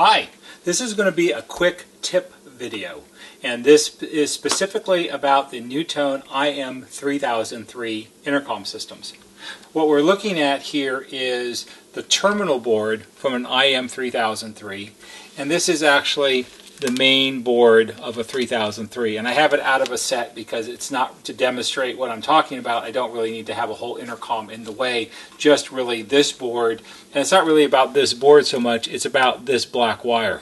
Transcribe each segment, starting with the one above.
Hi, this is going to be a quick tip video, and this is specifically about the NuTone IM3003 intercom systems. What we're looking at here is the terminal board from an IM3003, and this is actually the main board of a 3003, and I have it out of a set because it's not to demonstrate what I'm talking about. I don't really need to have a whole intercom in the way, just really this board. And it's not really about this board so much, it's about this black wire.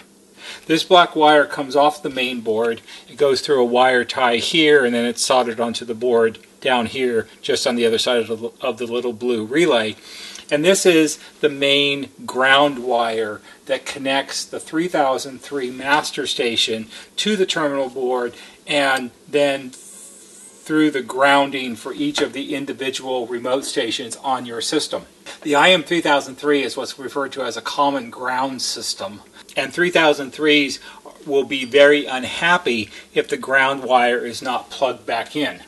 This black wire comes off the main board, it goes through a wire tie here, and then it's soldered onto the board down here just on the other side of the little blue relay. And this is the main ground wire that connects the 3003 master station to the terminal board and then through the grounding for each of the individual remote stations on your system. The IM3003 is what's referred to as a common ground system, and 3003s will be very unhappy if the ground wire is not plugged back in.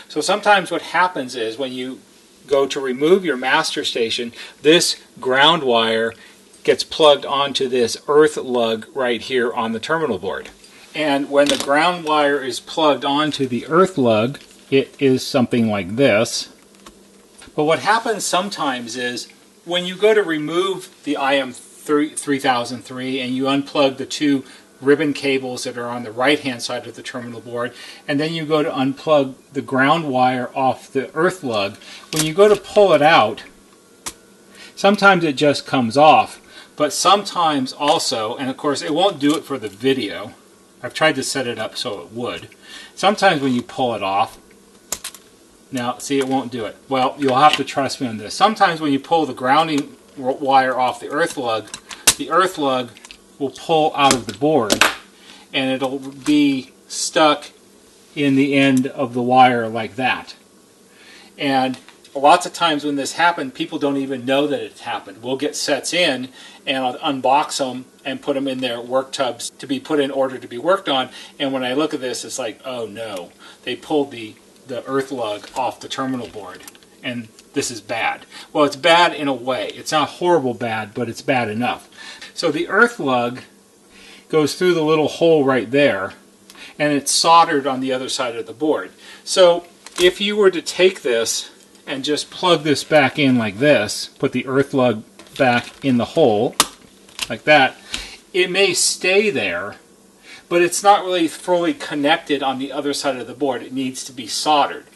So sometimes what happens is when you go to remove your master station, this ground wire gets plugged onto this earth lug right here on the terminal board. And when the ground wire is plugged onto the earth lug, it is something like this. But what happens sometimes is when you go to remove the IM3003 and you unplug the two ribbon cables that are on the right hand side of the terminal board, and then you go to unplug the ground wire off the earth lug, when you go to pull it out, sometimes it just comes off, but sometimes also, and of course it won't do it for the video, I've tried to set it up so it would, sometimes when you pull it off, now see, it won't do it. Well, you'll have to trust me on this. Sometimes when you pull the grounding wire off the earth lug will pull out of the board and it'll be stuck in the end of the wire like that. And lots of times when this happens, people don't even know that it's happened. We'll get sets in and I'll unbox them and put them in their work tubs to be put in order to be worked on, and when I look at this, it's like, oh no, they pulled the earth lug off the terminal board and this is bad. Well, it's bad in a way. It's not horrible bad, but it's bad enough. So the earth lug goes through the little hole right there, and it's soldered on the other side of the board. So if you were to take this and just plug this back in like this, put the earth lug back in the hole like that, it may stay there, but it's not really fully connected on the other side of the board. It needs to be soldered.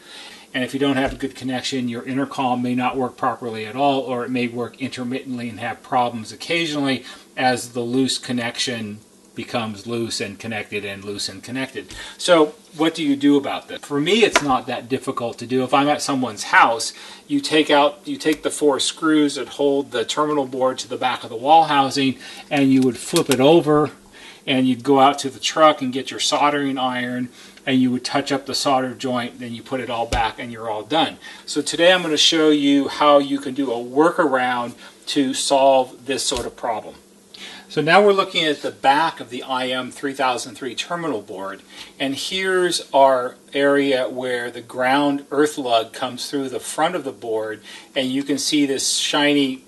And if you don't have a good connection, your intercom may not work properly at all, or it may work intermittently and have problems occasionally as the loose connection becomes loose and connected and loose and connected. So what do you do about this? For me, it's not that difficult to do. If I'm at someone's house, you take the 4 screws that hold the terminal board to the back of the wall housing, and you would flip it over, and you'd go out to the truck and get your soldering iron, and you would touch up the solder joint, then you put it all back and you're all done. So today I'm going to show you how you can do a workaround to solve this sort of problem. So now we're looking at the back of the IM3003 terminal board, and here's our area where the ground earth lug comes through the front of the board, and you can see this shiny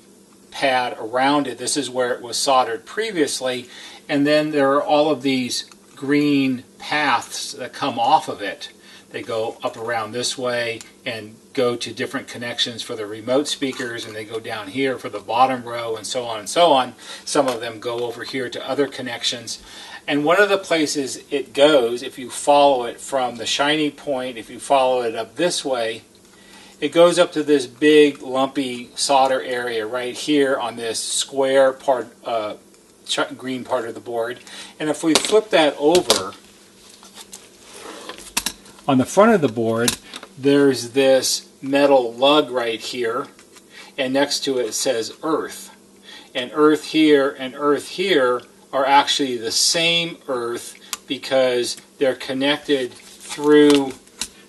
pad around it. This is where it was soldered previously, and then there are all of these green paths that come off of it. They go up around this way and go to different connections for the remote speakers, and they go down here for the bottom row, and so on and so on. Some of them go over here to other connections. And one of the places it goes, if you follow it from the shiny point, if you follow it up this way, it goes up to this big lumpy solder area right here on this square part, green part of the board. And if we flip that over, on the front of the board there's this metal lug right here, and next to it says earth. And earth here and earth here are actually the same earth because they're connected through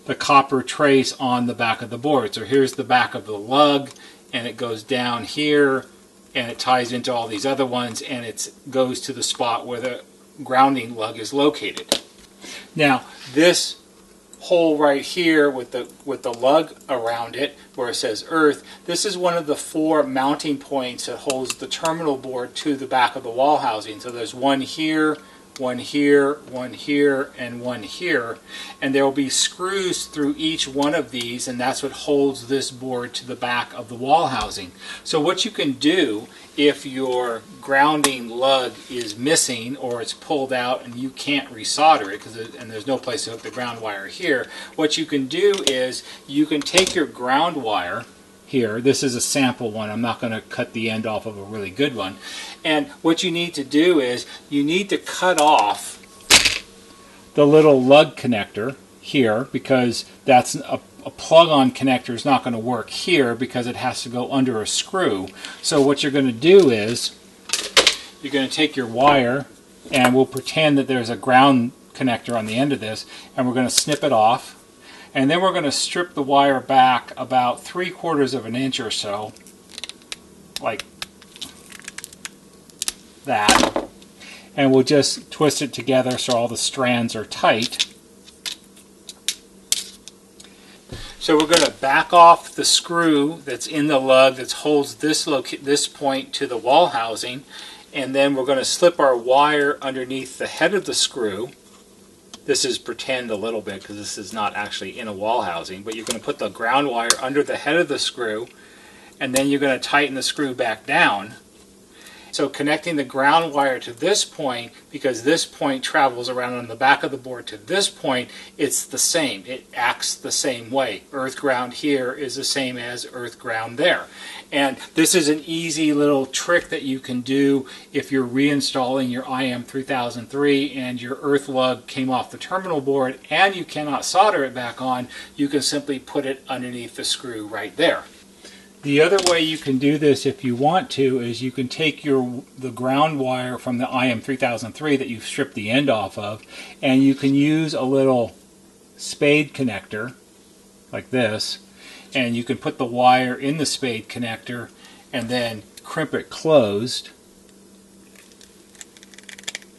the copper trace on the back of the board. So here's the back of the lug, and it goes down here and it ties into all these other ones, and it goes to the spot where the grounding lug is located. Now this hole right here with the lug around it where it says Earth, this is one of the 4 mounting points that holds the terminal board to the back of the wall housing. So there's one here, one here, one here, and one here, and there will be screws through each one of these, and that's what holds this board to the back of the wall housing. So what you can do if your grounding lug is missing or it's pulled out and you can't resolder it and there's no place to hook the ground wire here, what you can do is you can take your ground wire here. This is a sample one. I'm not going to cut the end off of a really good one. And what you need to do is you need to cut off the little lug connector here, because that's a plug-on connector is not going to work here because it has to go under a screw. So what you're going to do is you're going to take your wire, and we'll pretend that there's a ground connector on the end of this, and we're going to snip it off. And then we're going to strip the wire back about 3/4 of an inch or so, like that. And we'll just twist it together so all the strands are tight. So we're going to back off the screw that's in the lug that holds this point to the wall housing, and then we're going to slip our wire underneath the head of the screw. This is pretend a little bit because this is not actually in a wall housing, but you're going to put the ground wire under the head of the screw, and then you're going to tighten the screw back down. So connecting the ground wire to this point, because this point travels around on the back of the board to this point, it's the same. It acts the same way. Earth ground here is the same as earth ground there. And this is an easy little trick that you can do if you're reinstalling your IM3003 and your earth lug came off the terminal board and you cannot solder it back on. You can simply put it underneath the screw right there. The other way you can do this if you want to is you can take the ground wire from the IM3003 that you've stripped the end off of, and you can use a little spade connector like this, and you can put the wire in the spade connector and then crimp it closed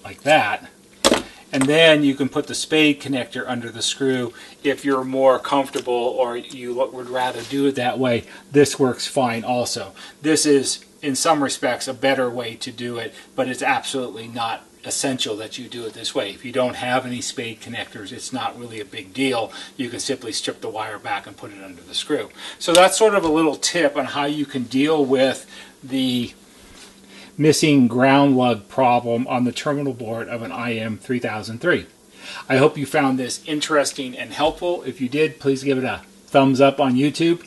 like that. And then you can put the spade connector under the screw if you're more comfortable or you would rather do it that way. This works fine also. This is, in some respects, a better way to do it, but it's absolutely not essential that you do it this way. If you don't have any spade connectors, it's not really a big deal. You can simply strip the wire back and put it under the screw. So that's sort of a little tip on how you can deal with the missing ground lug problem on the terminal board of an IM3003. I hope you found this interesting and helpful. If you did, please give it a thumbs up on YouTube.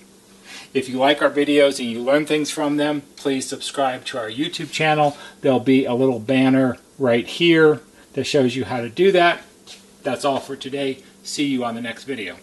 If you like our videos and you learn things from them, please subscribe to our YouTube channel. There'll be a little banner right here that shows you how to do that. That's all for today. See you on the next video.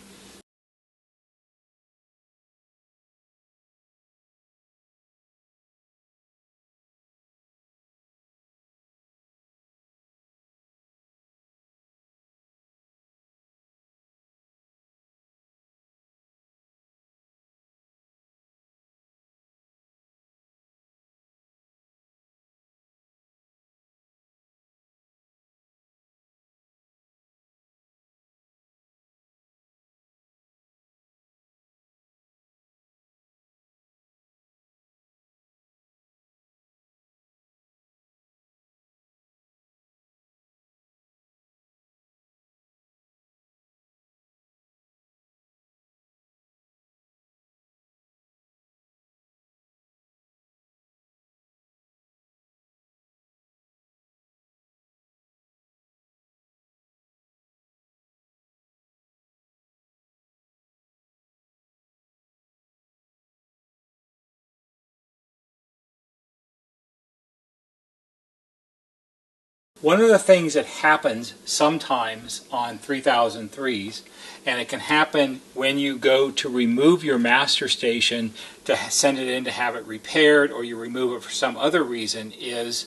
One of the things that happens sometimes on 3003s, and it can happen when you go to remove your master station to send it in to have it repaired, or you remove it for some other reason, is